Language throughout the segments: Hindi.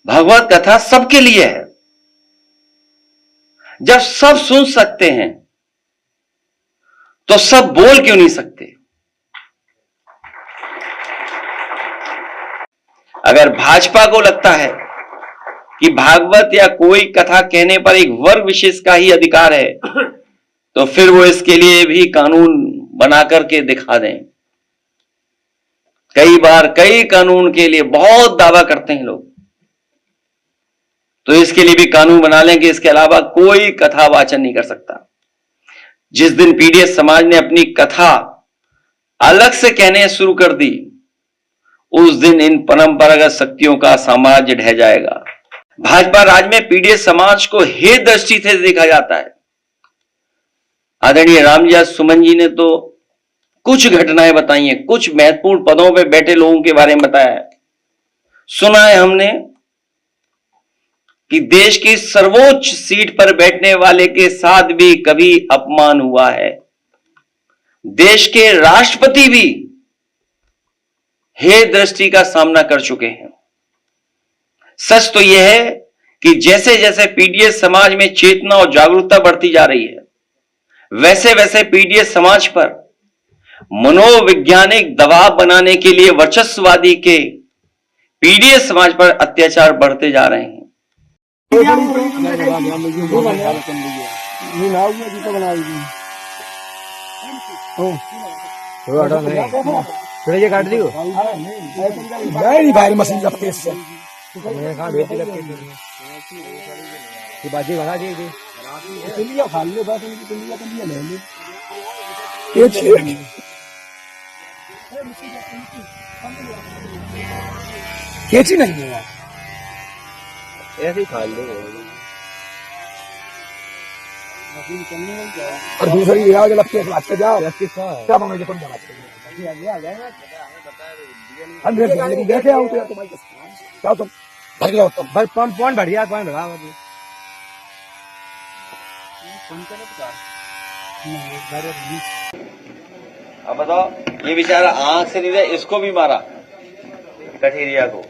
भगवत कथा सबके लिए है। जब सब सुन सकते हैं तो सब बोल क्यों नहीं सकते? अगर भाजपा को लगता है कि भागवत या कोई कथा कहने पर एक वर्ग विशेष का ही अधिकार है, तो फिर वो इसके लिए भी कानून बना करके दिखा दें। कई बार कई कानून के लिए बहुत दावा करते हैं लोग, तो इसके लिए भी कानून बना लें कि इसके अलावा कोई कथा वाचन नहीं कर सकता। जिस दिन पीडीएस समाज ने अपनी कथा अलग से कहने शुरू कर दी, उस दिन इन परंपरागत शक्तियों का साम्राज्य ढह जाएगा। भाजपा राज में पीडीएस समाज को हेय दृष्टि से देखा जाता है। आदरणीय रामजी सुमन जी ने तो कुछ घटनाएं बताई हैं, कुछ महत्वपूर्ण पदों पे बैठे लोगों के बारे में बताया है। सुना है हमने कि देश की सर्वोच्च सीट पर बैठने वाले के साथ भी कभी अपमान हुआ है। देश के राष्ट्रपति भी हेय दृष्टि का सामना कर चुके हैं। सच तो यह है कि जैसे जैसे पीडीएस समाज में चेतना और जागरूकता बढ़ती जा रही है, वैसे वैसे पीडीएस समाज पर मनोवैज्ञानिक दबाव बनाने के लिए वर्चस्ववादी के पीडीएस समाज पर अत्याचार बढ़ते जा रहे हैं। काट दी भाई मशीन बाजी बना दी कैसी नहीं है ऐसे ही खा लो। और दूसरी जाओ जब के जाओ क्या मांगे कौन लेकिन देखे आओ तो भाई क्या तुम भर जाओ तुम भाई कौन बढ़िया कौन भगा अब बताओ, ये बेचारा आंख से नहीं, इसको भी मारा कठेरिया को।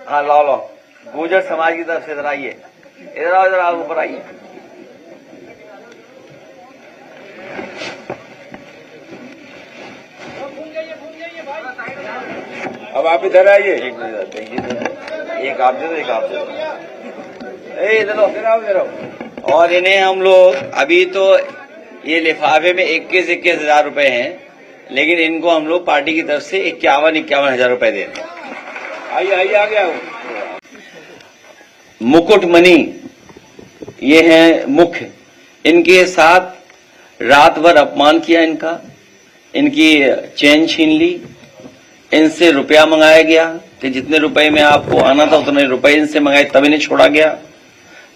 हाँ लाओ गुर्जर समाज की तरफ से इधर आइए, इधर आओ ऊपर आइए। अब आप इधर आइए। एक आप दे दो, एक आप दे दो। इधर आओ। और इन्हें हम लोग अभी तो ये लिफाफे में 21 हजार रुपए हैं, लेकिन इनको हम लोग पार्टी की तरफ से 51 हजार रुपए दे रहे हैं। आइए आ गया हूँ। मुकुटमणि ये हैं मुख्य, इनके साथ रात भर अपमान किया, इनकी चैन छीन ली, इनसे रुपया मंगाया गया कि जितने रुपए में आपको आना था उतने रुपए इनसे मंगाए, तब इन्हें छोड़ा गया।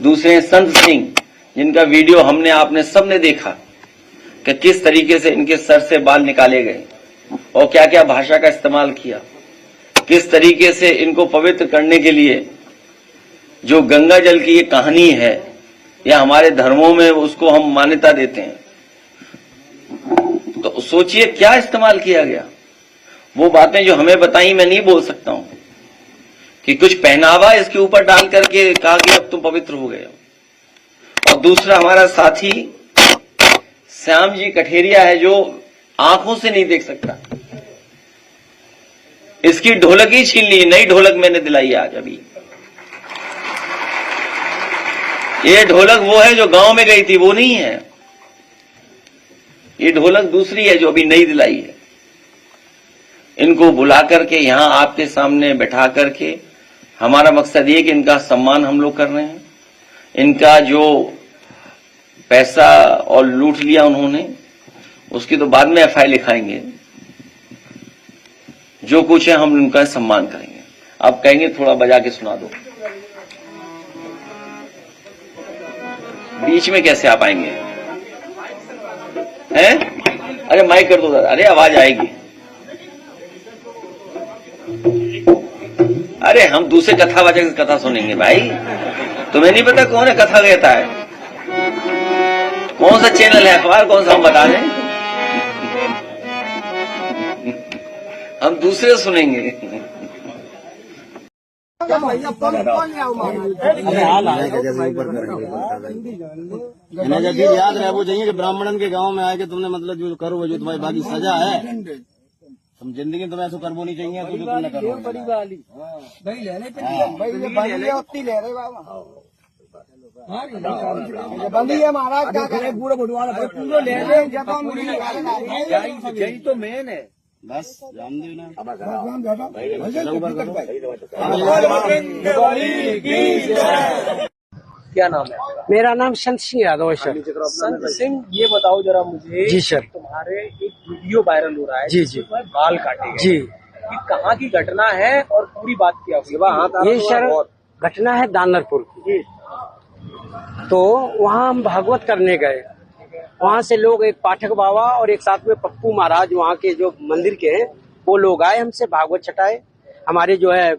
दूसरे संत सिंह, जिनका वीडियो हमने आपने सबने देखा कि किस तरीके से इनके सर से बाल निकाले गए और क्या क्या भाषा का इस्तेमाल किया, किस तरीके से इनको पवित्र करने के लिए जो गंगा जल की ये कहानी है, या हमारे धर्मों में उसको हम मान्यता देते हैं, तो सोचिए क्या इस्तेमाल किया गया। वो बातें जो हमें बताई मैं नहीं बोल सकता हूं कि कुछ पहनावा इसके ऊपर डाल करके कहा कि अब तुम पवित्र हो गए हो। और दूसरा हमारा साथी श्याम जी कठेरिया है, जो आंखों से नहीं देख सकता, इसकी ढोलक ही छीन ली। नई ढोलक मैंने दिलाई आज अभी। ये ढोलक वो है जो गांव में गई थी, वो नहीं है। ये ढोलक दूसरी है जो अभी नई दिलाई है। इनको बुला करके यहां आपके सामने बैठा करके हमारा मकसद ये कि इनका सम्मान हम लोग कर रहे हैं। इनका जो पैसा और लूट लिया उन्होंने, उसकी तो बाद में एफआईआर लिखाएंगे। जो कुछ है हम उनका सम्मान करेंगे। आप कहेंगे थोड़ा बजा के सुना दो, बीच में कैसे आप आएंगे? हैं? अरे माइक कर दो दादा, अरे आवाज आएगी। अरे हम दूसरे कथावाचक की कथा सुनेंगे भाई। तुम्हें नहीं पता कौन है कथा कहता है? कौन सा चैनल है, अखबार कौन सा, हम बता दें। हम दूसरे सुनेंगे। इन्हें जब भी याद रहे वो चाहिए कि ब्राह्मणन के गांव में आए कि तुमने मतलब जो करो जो तुम्हारी बाकी सजा है, तुम जिंदगी में तुम्हें ऐसा करबो नहीं चाहिए तो जो तुमने करो। बड़ी वाली भाई लेने पे भाई ये बंदी होती ले रहे बाबा। बंदी है महाराज क्या करे पूरा बटवारा पूरा ले ले जब यही तो मेन है। बस जान दो ना। क्या नाम है? मेरा नाम संत सिंह यादव है सर। संत सिंह, ये बताओ जरा मुझे। जी सर। तुम्हारे एक वीडियो वायरल हो रहा है जी जी जिसमें बाल काटे गए। जी। ये कहाँ की घटना है और पूरी बात क्या हुई? ये सर घटना है दानरपुर की। तो वहाँ हम भागवत करने गए। वहाँ से लोग, एक पाठक बाबा और एक साथ में पप्पू महाराज वहाँ के जो मंदिर के हैं, वो लोग आए हमसे भागवत छटाए। हमारे जो है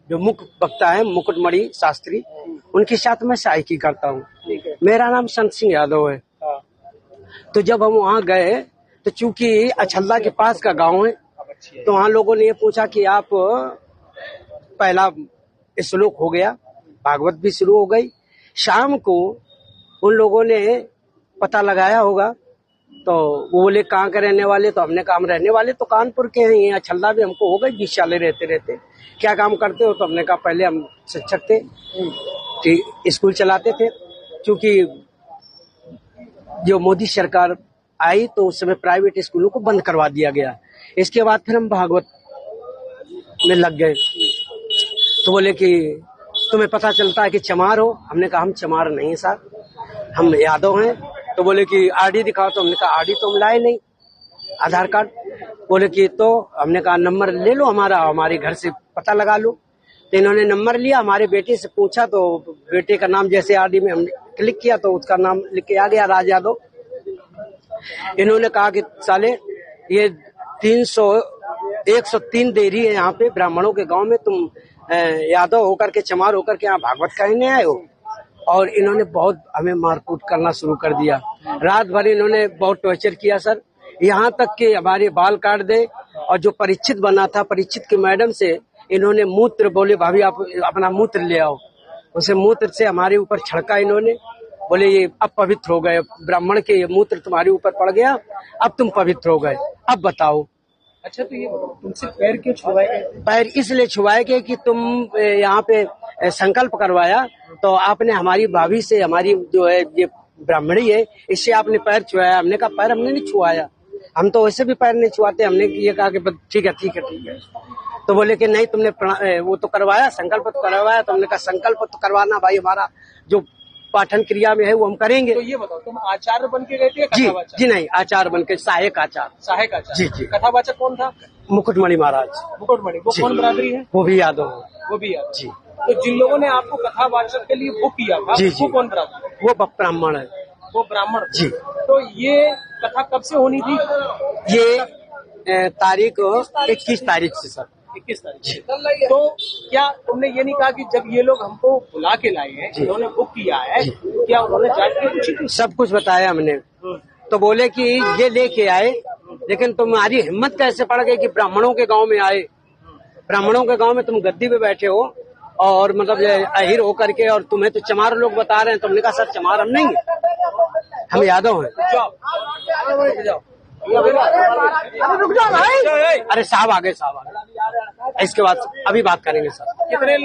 जो मुख्य वक्ता है मुकुटमणि शास्त्री, उनके साथ मैं सहायकी करता हूँ। मेरा नाम संत सिंह यादव है। तो जब हम वहाँ गए तो चूंकि अछल्ला के पास का गांव है, तो वहाँ लोगों ने ये पूछा कि आप, पहला श्लोक हो गया, भागवत भी शुरू हो गई। शाम को उन लोगों ने पता लगाया होगा, तो वो बोले कहाँ के रहने वाले, तो हमने कहा हम रहने वाले तो कानपुर के हैं। यहाँ अछल्ला भी हमको हो गए 20 साल रहते रहते। क्या काम करते हो? तो हमने कहा पहले हम शिक्षक थे, स्कूल चलाते थे। क्योंकि जो मोदी सरकार आई तो उस समय प्राइवेट स्कूलों को बंद करवा दिया गया। इसके बाद फिर हम भागवत में लग गए। तो बोले कि तुम्हें पता चलता है कि चमार हो? हमने कहा हम चमार नहीं है साहब, हम यादव हैं। तो बोले कि आरडी दिखाओ। तो हमने कहा आरडी तो हम लाए नहीं, आधार कार्ड। बोले कि तो हमने कहा नंबर ले लो हमारा, हमारे घर से पता लगा लो। तो इन्होंने नंबर लिया, हमारे बेटे से पूछा तो बेटे का नाम जैसे आरडी में हमने क्लिक किया तो उसका नाम लिख के आ गया, राज यादव। इन्होंने कहा कि साले ये 103 देरी है यहाँ पे ब्राह्मणों के गांव में, तुम यादव होकर के चमार होकर के यहाँ भागवत कहने आए हो। और इन्होंने बहुत हमें मारकूट करना शुरू कर दिया। रात भर इन्होंने बहुत टॉर्चर किया सर, यहाँ तक कि हमारे बाल काट दे। और जो परीक्षित बना था, परीक्षित की मैडम से इन्होंने मूत्र, बोले भाभी आप अपना मूत्र ले आओ। उसे मूत्र से हमारे ऊपर छिड़का इन्होंने। बोले ये अब पवित्र हो गए, ब्राह्मण के ये मूत्र तुम्हारे ऊपर पड़ गया, अब तुम पवित्र हो गए, अब बताओ। अच्छा, तो ये तुमसे पैर क्यों छुआए गए? पैर इसलिए छुआए गए कि तुम यहाँ पे संकल्प करवाया, तो आपने हमारी भाभी से, हमारी जो है ये ब्राह्मणी है, इससे आपने पैर छुआया। हमने कहा पैर हमने नहीं छुआया, हम तो वैसे भी पैर नहीं छुआते। हमने ये कहा कि ठीक है ठीक है ठीक है। तो बोले कि नहीं तुमने वो तो करवाया, संकल्प तो करवाया। तो हमने कहा संकल्प तो करवाना भाई, हमारा जो पाठन क्रिया में है वो हम करेंगे। तो ये बताओ, तुम आचार्य बन के गए थे? जी जी नहीं, आचार्य बन के, सहायक आचार्य। सहायक आचार्य? जी जी। कथावाचक कौन था? मुकुटमणि महाराज। मुकुटमणि, वो कौन बरादरी है? वो भी यादव है। वो भी यादव जी। तो जिन लोगों ने आपको कथावाचक के लिए बुक किया था, जी, वो जी। कौन बरादरी है? वो ब्राह्मण है। वो ब्राह्मण जी। तो ये कथा कब से होनी थी? ये तारीख 21 तारीख से सर। 21 तारीख। तो क्या तुमने ये नहीं कहा कि जब ये लोग हमको बुला के लाए हैं, इन्होंने बुक किया है, क्या उन्होंने जांच की कुछ? सब कुछ बताया हमने। तो बोले कि ये लेके आए, लेकिन तुम्हारी हिम्मत कैसे पड़ गई कि ब्राह्मणों के गांव में आए? ब्राह्मणों के गांव में तुम गद्दी पे बैठे हो और मतलब अहिर होकर के, और तुम्हें तो चमार लोग बता रहे हैं। तुमने कहा सर चमार हम नहीं, हम यादव हैं। जाओ। रुक जाओ भाई। अरे साहब आ गए, साहब आ गए। इसके बाद अभी बात करेंगे सर। कितने